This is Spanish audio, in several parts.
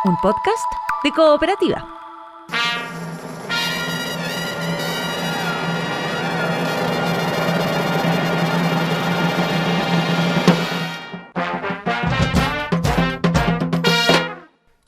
un podcast de Cooperativa.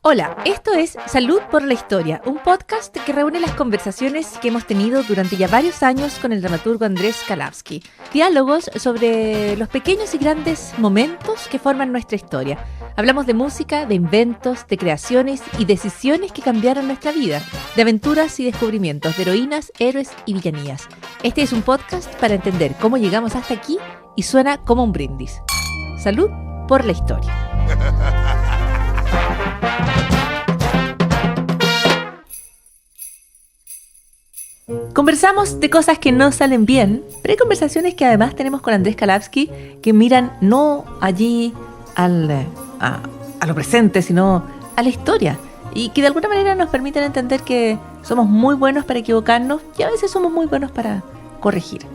Hola, esto es Salud por la Historia, un podcast que reúne las conversaciones que hemos tenido durante ya varios años con el dramaturgo Andrés Kalavsky. Diálogos sobre los pequeños y grandes momentos que forman nuestra historia. Hablamos de música, de inventos, de creaciones y decisiones que cambiaron nuestra vida, de aventuras y descubrimientos, de heroínas, héroes y villanías. Este es un podcast para entender cómo llegamos hasta aquí y suena como un brindis. Salud por la historia. Conversamos de cosas que no salen bien, pero hay conversaciones que además tenemos con Andrés Kalavsky que miran no allí a lo presente, sino a la historia, y que de alguna manera nos permiten entender que somos muy buenos para equivocarnos y a veces somos muy buenos para corregir.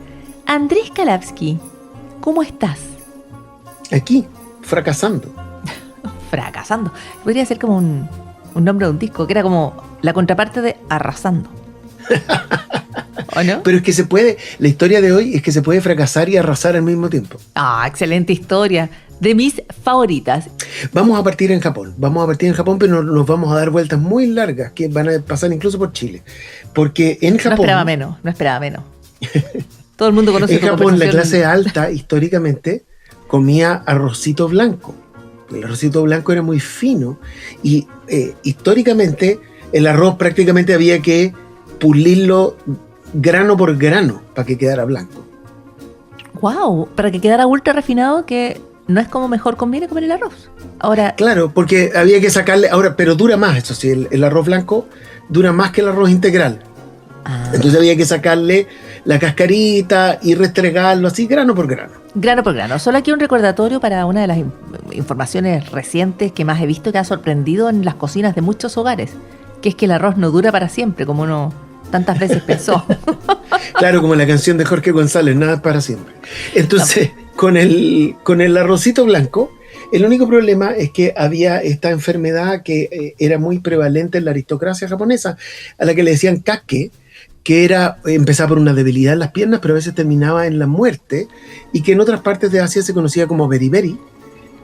Andrés Kalavsky, ¿cómo estás? Aquí, fracasando. Fracasando. Podría ser como un nombre de un disco, que era como la contraparte de Arrasando. ¿O no? Pero es que se puede, la historia de hoy es que se puede fracasar y arrasar al mismo tiempo. Ah, excelente historia. De mis favoritas. Vamos a partir en Japón, pero nos vamos a dar vueltas muy largas que van a pasar incluso por Chile. Porque en Japón... No esperaba menos. Todo el mundo conoce. En Japón la clase alta, históricamente, comía arrocito blanco. El arrocito blanco era muy fino y históricamente el arroz prácticamente había que pulirlo grano por grano para que quedara blanco. ¡Wow! Para que quedara ultra refinado, que no es como mejor conviene comer el arroz. Ahora, claro, porque había que sacarle, pero dura más, eso sí, el arroz blanco dura más que el arroz integral. Entonces había que sacarle la cascarita y restregarlo así grano por grano. Grano por grano. Solo aquí un recordatorio para una de las informaciones recientes que más he visto que ha sorprendido en las cocinas de muchos hogares, que es que el arroz no dura para siempre, como uno tantas veces pensó. Claro, como la canción de Jorge González, nada para siempre. Entonces, con el arrocito blanco, el único problema es que había esta enfermedad que era muy prevalente en la aristocracia japonesa, a la que le decían kake, que empezaba por una debilidad en las piernas, pero a veces terminaba en la muerte, y que en otras partes de Asia se conocía como beriberi,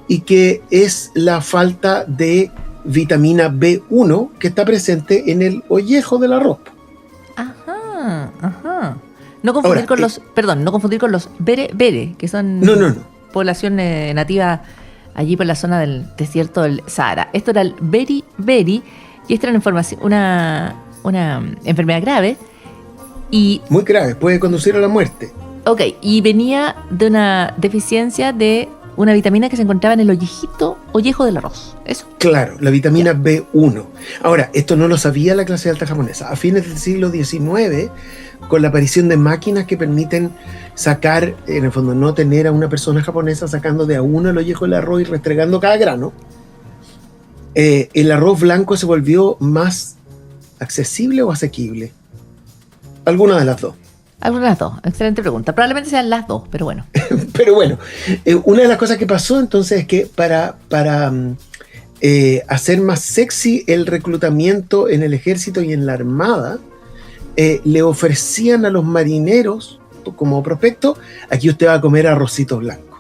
y que es la falta de vitamina B1 que está presente en el ollejo del arroz. Ajá. No confundir con los bere, que son población nativa allí por la zona del desierto del Sahara. Esto era el beriberi, y esta era una enfermedad grave. Y muy grave, puede conducir a la muerte. Ok, y venía de una deficiencia de una vitamina que se encontraba en el ollejo del arroz. ¿Eso? Claro, la vitamina B1. Ahora, esto no lo sabía la clase alta japonesa. A fines del siglo XIX, con la aparición de máquinas que permiten sacar, en el fondo, no tener a una persona japonesa sacando de a uno el ollejo del arroz y restregando cada grano, el arroz blanco se volvió más accesible o asequible. Alguna de las dos. Algunas de las dos, excelente pregunta. Probablemente sean las dos, pero bueno. Pero bueno, una de las cosas que pasó entonces es que para hacer más sexy el reclutamiento en el ejército y en la armada, le ofrecían a los marineros como prospecto: aquí usted va a comer arrocito blanco.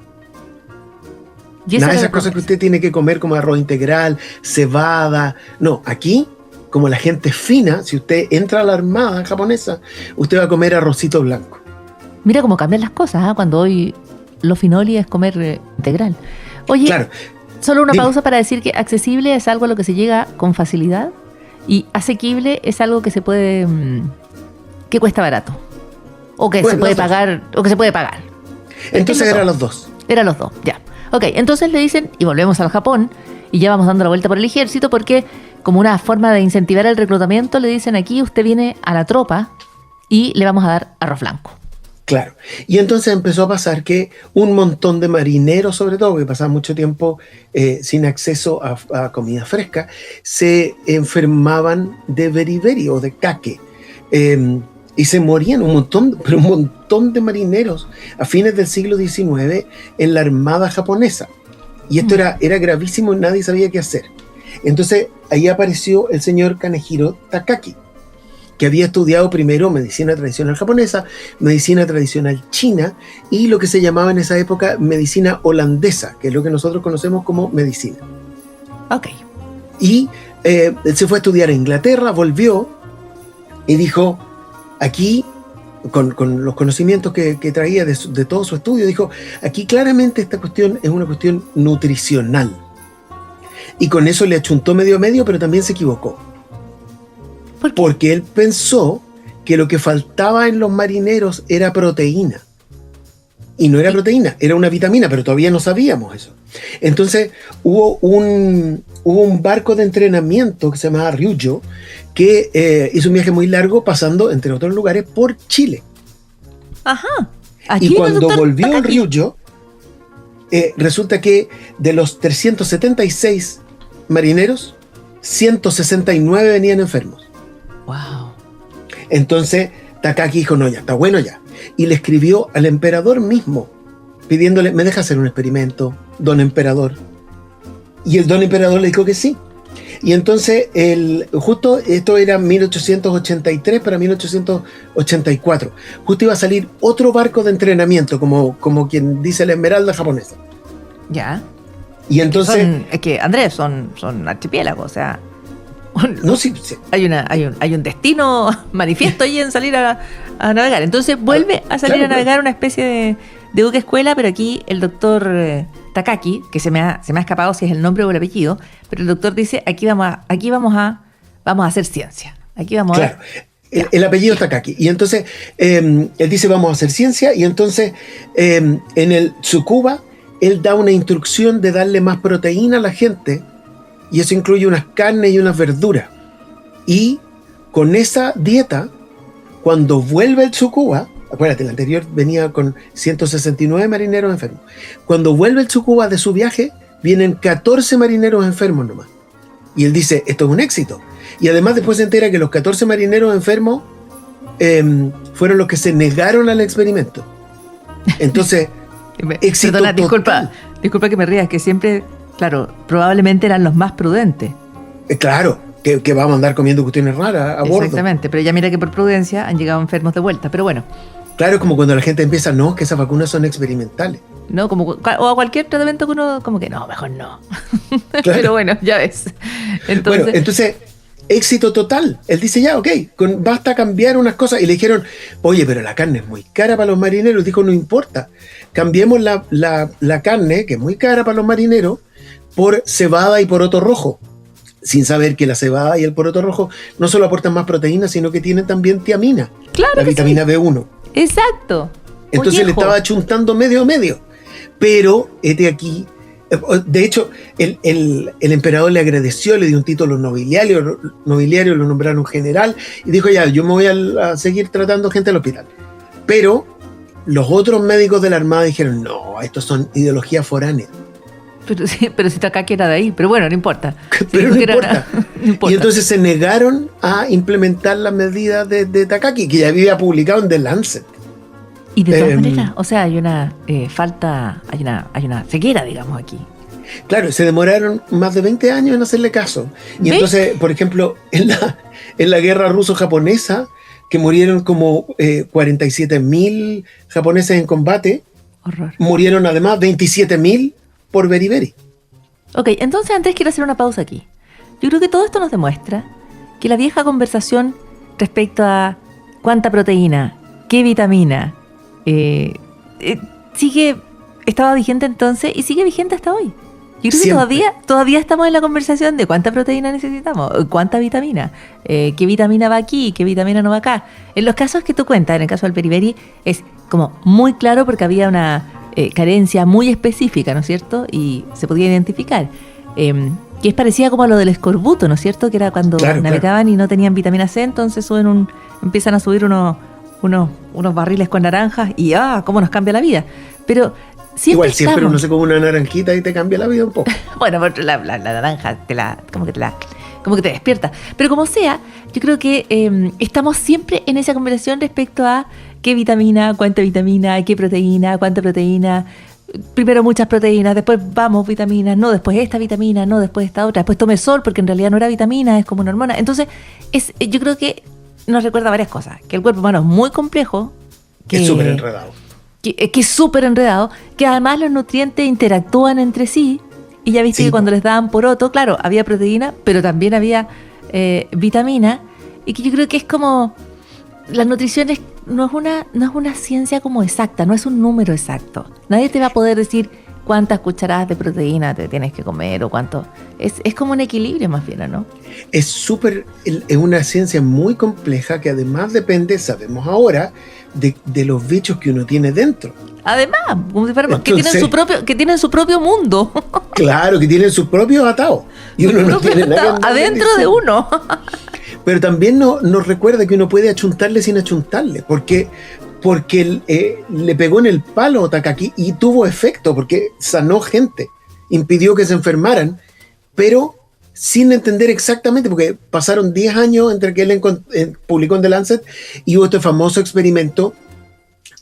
Nada de esas cosas que usted tiene que comer como arroz integral, cebada. No, aquí, como la gente es fina, si usted entra a la armada japonesa, usted va a comer arrocito blanco. Mira cómo cambian las cosas, cuando hoy lo finoli es comer integral. Oye, claro. Solo una pausa para decir que accesible es algo a lo que se llega con facilidad, y asequible es algo que se puede, que cuesta barato, o que se puede pagar, o que se puede pagar. Entonces eran los dos. Eran los dos, ya. Ok, entonces le dicen, y volvemos al Japón, y ya vamos dando la vuelta por el ejército, porque como una forma de incentivar el reclutamiento, le dicen: aquí usted viene a la tropa y le vamos a dar arroz blanco. Claro. Y entonces empezó a pasar que un montón de marineros, sobre todo, que pasaban mucho tiempo sin acceso a comida fresca, se enfermaban de beriberi o de kake. Y se morían un montón de marineros a fines del siglo XIX en la armada japonesa. Y esto era gravísimo y nadie sabía qué hacer. Entonces ahí apareció el señor Kanehiro Takaki, que había estudiado primero medicina tradicional japonesa, medicina tradicional china y lo que se llamaba en esa época medicina holandesa, que es lo que nosotros conocemos como medicina. Ok. Y se fue a estudiar a Inglaterra, volvió y dijo, aquí, con los conocimientos que traía de todo su estudio, dijo, aquí claramente esta cuestión es una cuestión nutricional. Y con eso le achuntó medio a medio, pero también se equivocó. ¿Por qué? Porque él pensó que lo que faltaba en los marineros era proteína. Y no era proteína, era una vitamina, pero todavía no sabíamos eso. Entonces hubo un barco de entrenamiento que se llamaba Ryujo, que hizo un viaje muy largo pasando, entre otros lugares, por Chile. Ajá. Y cuando volvió el Ryujo, resulta que de los 376 marineros, 169 venían enfermos. Wow. Entonces Takaki dijo, no, ya, está bueno ya. Y le escribió al emperador mismo, pidiéndole, ¿me deja hacer un experimento, don emperador? Y el don emperador le dijo que sí. Y entonces, justo esto era 1883 para 1884, justo iba a salir otro barco de entrenamiento, como quien dice la esmeralda japonesa. Ya. Y entonces... Es que, Andrés, son archipiélagos, o sea... No, sí. Hay un destino manifiesto ahí en salir a navegar. Entonces vuelve a salir a navegar una especie de buque escuela, pero aquí el doctor Takaki, que se me ha escapado si es el nombre o el apellido, pero el doctor dice, aquí vamos a hacer ciencia. Aquí vamos claro. El apellido es Takaki. Y entonces él dice, vamos a hacer ciencia, y entonces en el Tsukuba él da una instrucción de darle más proteína a la gente. Y eso incluye unas carnes y unas verduras. Y con esa dieta, cuando vuelve el Tsukuba, acuérdate, el anterior venía con 169 marineros enfermos. Cuando vuelve el Tsukuba de su viaje, vienen 14 marineros enfermos nomás. Y él dice, esto es un éxito. Y además después se entera que los 14 marineros enfermos fueron los que se negaron al experimento. Entonces, éxito Perdona, total. disculpa que me rías, que siempre... Claro, probablemente eran los más prudentes. Claro, que vamos a andar comiendo cuestiones raras a bordo. Exactamente, pero ya mira que por prudencia han llegado enfermos de vuelta, pero bueno. Claro, es como cuando la gente empieza, no, que esas vacunas son experimentales. No, o a cualquier tratamiento que uno, como que no, mejor no. Claro. Pero bueno, ya ves. Entonces, éxito total. Él dice, ya, ok, basta cambiar unas cosas. Y le dijeron, oye, pero la carne es muy cara para los marineros. Dijo, no importa, cambiemos la carne, que es muy cara para los marineros, por cebada y poroto rojo, sin saber que la cebada y el poroto rojo no solo aportan más proteínas, sino que tienen también tiamina, claro, la vitamina B1. Exacto. Entonces le estaba achuntando medio a medio. Pero aquí, de hecho, el emperador le agradeció, le dio un título nobiliario, lo nombraron general, y dijo, ya, yo me voy a seguir tratando gente al hospital. Pero los otros médicos de la Armada dijeron, no, estos son ideologías foráneas. Pero si Takaki era de ahí, pero bueno, no importa. Pero no importa. Y entonces se negaron a implementar las medidas de Takaki, que ya había publicado en The Lancet. Y de todas maneras, o sea, hay una falta, hay una ceguera, digamos, aquí. Claro, se demoraron más de 20 años en hacerle caso. Y entonces, por ejemplo, en la guerra ruso-japonesa, que murieron como 47.000 japoneses en combate, horror. Murieron además 27.000 por beriberi. Ok, entonces Andrés, quiero hacer una pausa aquí. Yo creo que todo esto nos demuestra que la vieja conversación respecto a cuánta proteína, qué vitamina, estaba vigente entonces y sigue vigente hasta hoy. Yo creo que todavía estamos en la conversación de cuánta proteína necesitamos, cuánta vitamina, qué vitamina va aquí, qué vitamina no va acá. En los casos que tú cuentas, en el caso del beriberi, es como muy claro porque había una carencia muy específica, ¿no es cierto? Y se podía identificar. Que es parecida como a lo del escorbuto, ¿no es cierto? Que era cuando navegaban y no tenían vitamina C, entonces empiezan a subir unos barriles con naranjas y cómo nos cambia la vida. Pero siempre uno se come una naranjita y te cambia la vida un poco. Bueno, la naranja como que te despierta. Pero como sea, yo creo que estamos siempre en esa conversación respecto a qué vitamina, cuánta vitamina, qué proteína, cuánta proteína. primero muchas proteínas, después vamos vitaminas, no, después esta vitamina, no, después esta otra, después tome sol porque en realidad no era vitamina, es como una hormona. Entonces, yo creo que nos recuerda varias cosas, que el cuerpo humano es muy complejo, que es súper enredado. Que es súper enredado, que además los nutrientes interactúan entre sí, y ya viste que cuando les daban poroto, claro, había proteína, pero también había vitamina, y que yo creo que es como, la nutrición no es una ciencia como exacta, no es un número exacto. Nadie te va a poder decir cuántas cucharadas de proteína te tienes que comer o cuánto. Es como un equilibrio más bien, ¿no? Es una ciencia muy compleja que además depende, sabemos ahora, de los bichos que uno tiene dentro. Además, como si fuéramos, que tienen su propio mundo. Claro, que tienen sus propios atados. Y uno no tiene nada adentro de uno. Pero también nos recuerda que uno puede achuntarle sin achuntarle, porque le pegó en el palo a Takaki y tuvo efecto, porque sanó gente, impidió que se enfermaran, pero sin entender exactamente, porque pasaron 10 años entre que él publicó en The Lancet y hubo este famoso experimento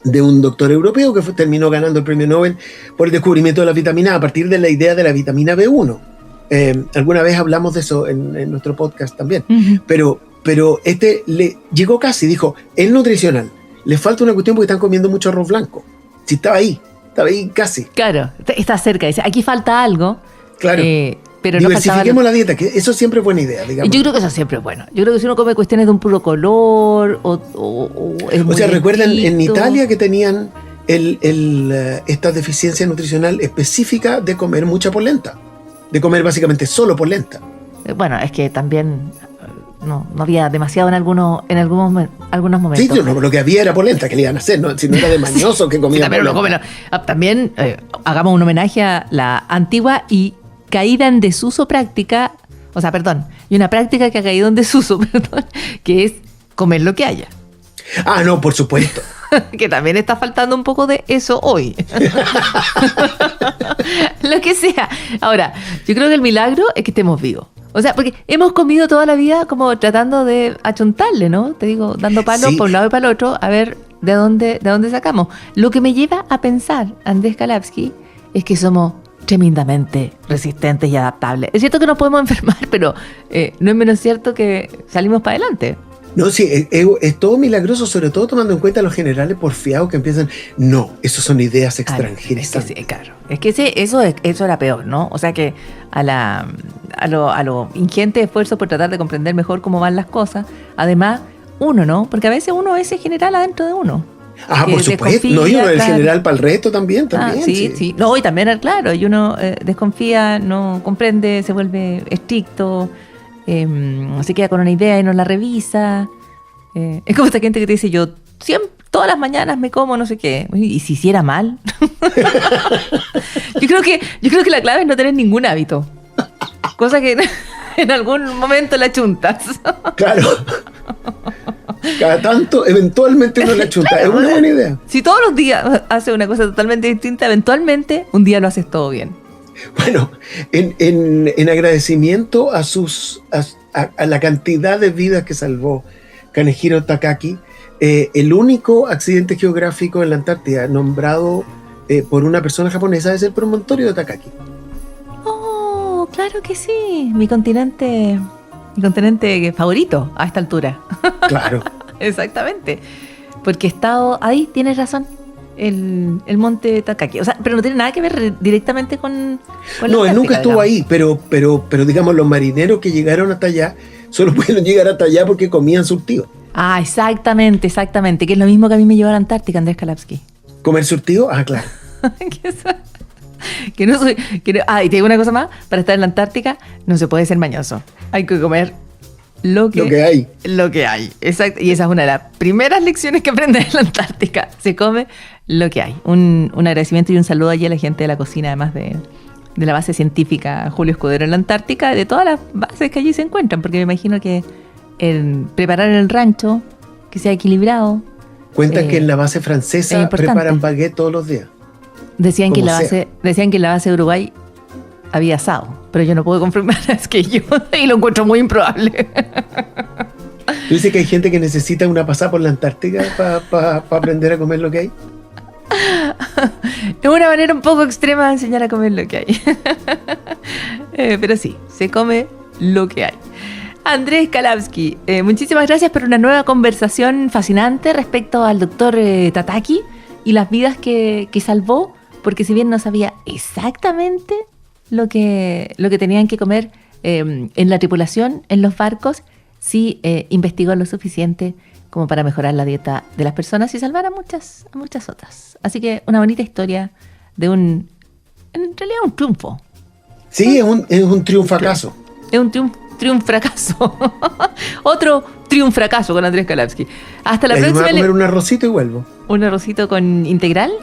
de un doctor europeo que terminó ganando el premio Nobel por el descubrimiento de la vitamina A, a partir de la idea de la vitamina B1. Alguna vez hablamos de eso en nuestro podcast también. Uh-huh. Pero le llegó casi, dijo, es nutricional, le falta una cuestión porque están comiendo mucho arroz blanco. Si estaba ahí casi. Claro, está cerca, dice, aquí falta algo. Claro. Pero diversifiquemos la dieta, que eso siempre es buena idea, digamos. Yo creo que eso siempre es bueno. Yo creo que si uno come cuestiones de un puro color o sea, recuerdan en Italia que tenían esta deficiencia nutricional específica de comer mucha polenta, de comer básicamente solo polenta. Bueno, es que también no había demasiado en algunos momentos. Sí, lo que había era polenta, que le iban a hacer, ¿no? Si no era de mañoso que comía polenta. También hagamos un homenaje a la antigua y caída en desuso práctica, y una práctica que ha caído en desuso, que es comer lo que haya. Ah, no, por supuesto. Que también está faltando un poco de eso hoy. Lo que sea. Ahora, yo creo que el milagro es que estemos vivos. O sea, porque hemos comido toda la vida como tratando de achuntarle, ¿no? Te digo, dando palos por un lado y para el otro, a ver de dónde sacamos. Lo que me lleva a pensar, Andrés Kalawski, es que somos tremendamente resistentes y adaptables. Es cierto que nos podemos enfermar, pero no es menos cierto que salimos para adelante. No, sí, es todo milagroso, sobre todo tomando en cuenta los generales porfiados que empiezan, no, eso son ideas extranjeras. Claro, es que eso era peor, ¿no? O sea que a lo ingente esfuerzo por tratar de comprender mejor cómo van las cosas, además uno, ¿no? Porque a veces uno es el general adentro de uno. Ah, por supuesto, no, y uno es el general para el resto también. Sí. No, y también, claro, y uno desconfía, no comprende, se vuelve estricto, se queda con una idea y no la revisa. Es como esta gente que te dice, yo todas las mañanas me como no sé qué, y si hiciera mal. yo creo que la clave es no tener ningún hábito, cosa que en algún momento la chuntas. Claro. Cada tanto, eventualmente uno la chunta. Claro, es una buena idea. Si todos los días haces una cosa totalmente distinta, eventualmente un día lo haces todo bien. Bueno, en agradecimiento a la cantidad de vidas que salvó Kanehiro Takaki, el único accidente geográfico en la Antártida nombrado por una persona japonesa es el promontorio de Takaki. Oh, claro que sí. Mi continente favorito a esta altura. Claro. Exactamente. Porque he estado ahí, tienes razón, el monte Takaki. O sea, pero no tiene nada que ver directamente con no, él nunca estuvo ahí, pero digamos, los marineros que llegaron hasta allá solo pudieron llegar hasta allá porque comían surtido. Ah, exactamente, que es lo mismo que a mí me llevó a la Antártica, Andrés Kalawski. ¿Comer surtido? Ah, claro. Y te digo una cosa más, para estar en la Antártica no se puede ser mañoso. Hay que comer lo que hay. Lo que hay, exacto. Y esa es una de las primeras lecciones que aprendes en la Antártica. Se come lo que hay. Un agradecimiento y un saludo allí a la gente de la cocina, además de la base científica Julio Escudero en la Antártica, de todas las bases que allí se encuentran, porque me imagino que preparar el rancho, que sea equilibrado. Cuentan que en la base francesa preparan baguette todos los días. Decían que en la base de Uruguay había asado, pero yo no puedo confirmar, es que yo y lo encuentro muy improbable. ¿Tú dices que hay gente que necesita una pasada por la Antártica para aprender a comer lo que hay? Es una manera un poco extrema de enseñar a comer lo que hay. Pero sí, se come lo que hay. Andrés Kalavsky, muchísimas gracias por una nueva conversación fascinante respecto al doctor Tataki y las vidas que salvó, porque si bien no sabía exactamente lo que tenían que comer en la tripulación, en los barcos, sí investigó lo suficiente como para mejorar la dieta de las personas y salvar a muchas otras. Así que una bonita historia de en realidad un triunfo. Sí, es un triunfacaso. Es un triunfracaso. Otro triunfracaso con Andrés Kalavsky. Hasta la próxima. Me voy a comer un arrocito y vuelvo. ¿Un arrocito con integral?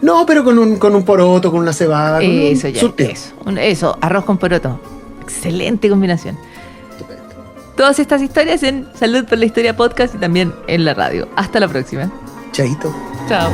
No, pero con un poroto, con una cebada. Eso, arroz con poroto. Excelente combinación. Todas estas historias en Salud por la Historia Podcast y también en la radio. Hasta la próxima. Chaito. Chao.